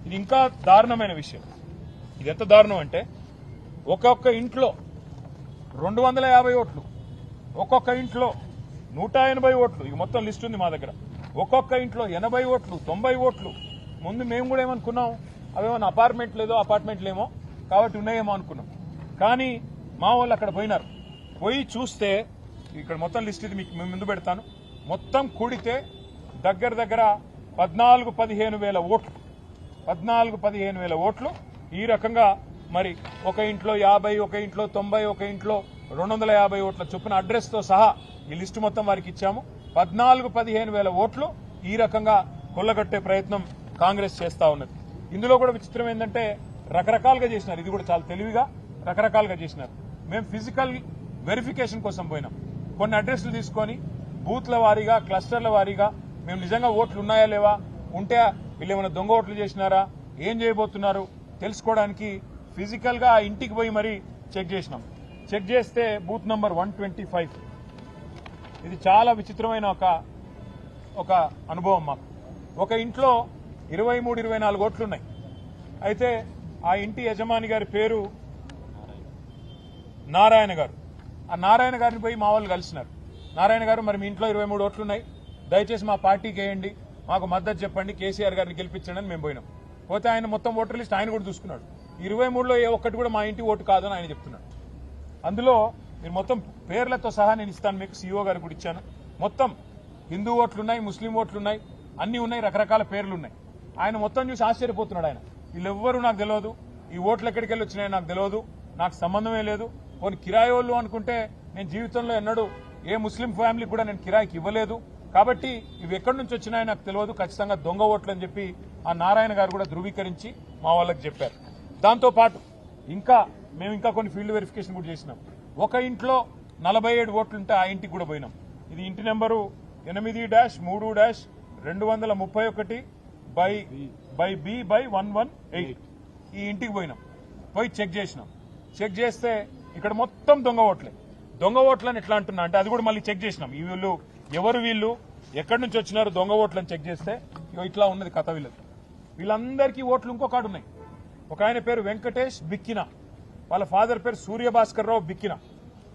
ఇది ఇంకా దారుణమైన విషయం. ఇది ఎంత దారుణం అంటే ఒక్కొక్క ఇంట్లో 250 ఓట్లు, ఒక్కొక్క ఇంట్లో 180 ఓట్లు, ఇక మొత్తం లిస్ట్ ఉంది మా దగ్గర. ఒక్కొక్క ఇంట్లో 80 ఓట్లు, 90 ఓట్లు. ముందు మేము కూడా ఏమనుకున్నాం, అవేమన్నా అపార్ట్మెంట్లేమో కాబట్టి ఉన్నాయేమో అనుకున్నాం. కానీ మా వాళ్ళు అక్కడ పోయినారు. పోయి చూస్తే ఇక్కడ మొత్తం లిస్ట్ ఇది మీకు ముందు పెడతాను. మొత్తం కూడితే దగ్గర 14-15 వేల ఓట్లు, 14-15 వేల ఓట్లు. ఈ రకంగా మరి ఒక ఇంట్లో 50, ఒక ఇంట్లో 90, ఒక ఇంట్లో 250 ఓట్ల చొప్పున అడ్రస్తో సహా ఈ లిస్టు మొత్తం వారికి ఇచ్చాము. 14-15 వేల ఓట్లు ఈ రకంగా కొల్లగొట్టే ప్రయత్నం కాంగ్రెస్ చేస్తా ఉన్నది. ఇందులో కూడా విచిత్రం ఏంటంటే రకరకాలుగా చేసినారు. ఇది కూడా చాలా తెలివిగా రకరకాలుగా చేసినారు. మేము ఫిజికల్ వెరిఫికేషన్ కోసం పోయినాం. కొన్ని అడ్రస్లు తీసుకొని బూత్ల వారీగా, క్లస్టర్ల వారీగా మేము నిజంగా ఓట్లు ఉన్నాయా లేవా, ఉంటే వీళ్ళు ఏమైనా దొంగ ఓట్లు చేసినారా, ఏం చేయబోతున్నారు తెలుసుకోవడానికి ఫిజికల్ గా ఆ ఇంటికి పోయి మరీ చెక్ చేసినాం. చెక్ చేస్తే బూత్ నంబర్ 125. ఇది చాలా విచిత్రమైన ఒక అనుభవం మాకు. ఒక ఇంట్లో 23-24 ఓట్లున్నాయి. అయితే ఆ ఇంటి యజమాని గారి పేరు నారాయణ గారు. ఆ నారాయణ గారిని పోయి మా వాళ్ళు కలిసినారు. నారాయణ గారు, మరి మీ ఇంట్లో 23 ఓట్లున్నాయి, దయచేసి మా పార్టీకి వేయండి, మాకు మద్దతు చెప్పండి, కేసీఆర్ గారిని గెలిపించండి అని మేము పోయినాం. పోతే ఆయన మొత్తం ఓటర్ లిస్ట్ ఆయన కూడా చూసుకున్నాడు. 23లో ఏ ఒక్కటి కూడా మా ఇంటి ఓటు కాదని ఆయన చెప్తున్నాడు. అందులో మీరు మొత్తం పేర్లతో సహా నేను ఇస్తాను మీకు, సీఓ గారికి కూడా ఇచ్చాను. మొత్తం హిందూ ఓట్లున్నాయి, ముస్లిం ఓట్లున్నాయి, అన్ని ఉన్నాయి, రకరకాల పేర్లున్నాయి. ఆయన మొత్తం చూసి ఆశ్చర్యపోతున్నాడు. ఆయన వీళ్ళెవ్వరూ నాకు తెలియదు, ఈ ఓట్లు ఎక్కడికి వెళ్ళి వచ్చినాయో నాకు తెలియదు, నాకు సంబంధమే లేదు. కొన్ని కిరాయి వాళ్ళు అనుకుంటే నేను జీవితంలో ఎన్నడూ ఏ ముస్లిం ఫ్యామిలీకి కూడా నేను కిరాయికి ఇవ్వలేదు, కాబట్టి ఇవి ఎక్కడి నుంచి వచ్చినాయో నాకు తెలియదు, ఖచ్చితంగా దొంగ ఓట్లు అని చెప్పి ఆ నారాయణ గారు కూడా ధృవీకరించి మా వాళ్ళకి చెప్పారు. దాంతో పాటు మేము ఇంకా కొన్ని ఫీల్డ్ వెరిఫికేషన్ కూడా చేసినాం. ఒక ఇంట్లో 47 ఓట్లుంటే ఆ ఇంటికి కూడా పోయినాం. ఇది ఇంటి నెంబరు 8-3-2-231/B/118. ఈ ఇంటికి పోయినాం. పోయి చెక్ చేసినాం. చెక్ చేస్తే ఇక్కడ మొత్తం దొంగ ఓట్లే. దొంగ ఓట్లని ఎట్లా అంటున్నా అంటే అది కూడా మళ్ళీ చెక్ చేసినాం. ఈ వీళ్ళు ఎవరు, వీళ్ళు ఎక్కడి నుంచి వచ్చినారు దొంగ ఓట్లని చెక్ చేస్తే ఇట్లా ఉన్నది కథ. వీళ్ళందరికీ ఓట్లు ఇంకొకటి ఉన్నాయి. ఒక ఆయన పేరు వెంకటేష్ బిక్కిన, వాళ్ళ ఫాదర్ పేరు సూర్యభాస్కర్ రావు బిక్కిన.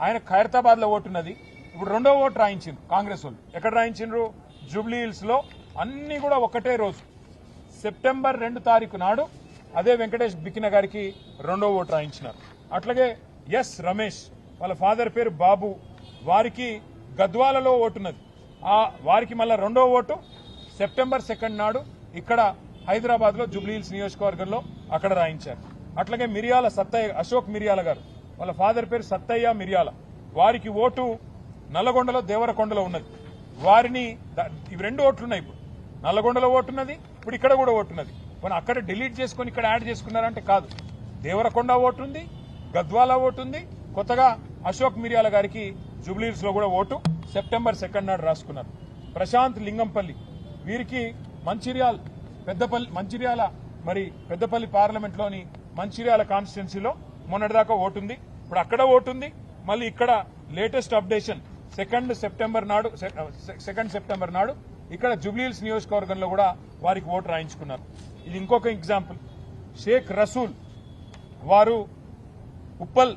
ఆయన ఖైరతాబాద్ లో ఓటున్నది. ఇప్పుడు రెండో ఓటు రాయించిండ్రు కాంగ్రెస్ వాళ్ళు. ఎక్కడ రాయించిండ్రు? జూబ్లీ హిల్స్ లో. అన్ని కూడా ఒకటే రోజు సెప్టెంబర్ 2 తారీఖు నాడు అదే వెంకటేష్ బిక్కిన గారికి రెండో ఓటు రాయించినారు. అట్లాగే ఎస్ రమేష్, వాళ్ళ ఫాదర్ పేరు బాబు, వారికి గద్వాలలో ఓటున్నది. వారికి మళ్ళా రెండో ఓటు సెప్టెంబర్ 2 నాడు ఇక్కడ హైదరాబాద్ లో జూబ్లీ హిల్స్ నియోజకవర్గంలో అక్కడ రాయించారు. అట్లాగే మిరియాల సత్తయ్య, అశోక్ మిరియాల గారు, వాళ్ళ ఫాదర్ పేరు సత్తయ్య మిరియాల, వారికి ఓటు నల్లగొండలో దేవరకొండలో ఉన్నది. వారిని ఇవి 2 ఓట్లున్నాయి. ఇప్పుడు నల్లగొండలో ఓటున్నది, ఇప్పుడు ఇక్కడ కూడా ఓటున్నది. కానీ అక్కడ డిలీట్ చేసుకుని ఇక్కడ యాడ్ చేసుకున్నారంటే కాదు. దేవరకొండ ఓటుంది, గద్వాల ఓటుంది, కొత్తగా అశోక్ మిరియాల గారికి జూబ్లీ హిల్స్ లో కూడా ఓటు సెప్టెంబర్ 2 నాడు రాసుకున్నారు. ప్రశాంత్ లింగంపల్లి, వీరికి పెద్దపల్లి పార్లమెంట్ లోని మంచిర్యాల కాన్స్టిట్యున్సీలో మొన్నటిదాకా ఓటుంది, ఇప్పుడు అక్కడ ఓటుంది. మళ్ళీ ఇక్కడ లేటెస్ట్ అప్డేషన్ 2 సెప్టెంబర్ నాడు ఇక్కడ జూబ్లీ హిల్స్ నియోజకవర్గంలో కూడా వారికి ఓటు రాయించుకున్నారు. ఇది ఇంకొక ఎగ్జాంపుల్. షేక్ రసూల్, వారు ఉప్పల్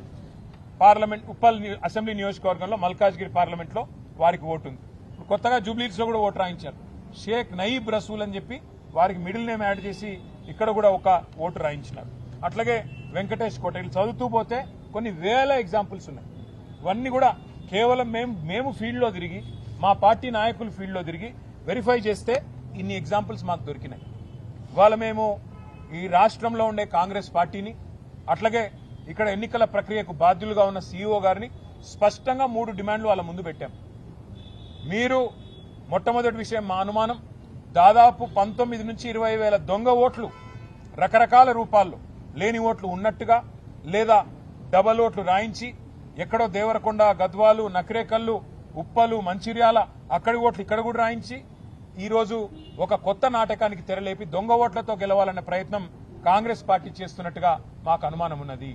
అసెంబ్లీ నియోజకవర్గంలో మల్కాజ్గిరి పార్లమెంట్ లో వారికి ఓటు ఉంది. ఇప్పుడు కొత్తగా జూబ్లీ హిల్స్ లో కూడా ఓటు రాయించారు. షేక్ నయీబ్ రసూల్ అని చెప్పి వారికి మిడిల్ నేమ్ యాడ్ చేసి ఇక్కడ కూడా ఒక ఓటు రాయించినారు. అట్లాగే వెంకటేష్ కోట. చదువుతూ పోతే కొన్ని వేల ఎగ్జాంపుల్స్ ఉన్నాయి. ఇవన్నీ కూడా కేవలం మేము ఫీల్డ్ లో తిరిగి, మా పార్టీ నాయకులు ఫీల్డ్ లో తిరిగి వెరిఫై చేస్తే ఇన్ని ఎగ్జాంపుల్స్ మాకు దొరికినాయి. ఇవాళ మేము ఈ రాష్ట్రంలో ఉండే కాంగ్రెస్ పార్టీని, అట్లాగే ఇక్కడ ఎన్నికల ప్రక్రియకు బాధ్యులుగా ఉన్న సీఈఓ గారిని స్పష్టంగా 3 డిమాండ్లు వాళ్ళ ముందు పెట్టాం. మీరు మొట్టమొదటి విషయం, మా అనుమానం దాదాపు 19 నుంచి 20 వేల దొంగ ఓట్లు రకరకాల రూపాల్లో, లేని ఓట్లు ఉన్నట్టుగా లేదా డబల్ ఓట్లు రాయించి ఎక్కడో దేవరకొండ, గద్వాలు, నకరేకల్లు, ఉప్పలు, మంచిర్యాల అక్కడి ఓట్లు ఇక్కడ కూడా రాయించి ఈరోజు ఒక కొత్త నాటకానికి తెరలేపి దొంగ ఓట్లతో గెలవాలనే ప్రయత్నం కాంగ్రెస్ పార్టీ చేస్తున్నట్టుగా మాకు అనుమానం ఉన్నది.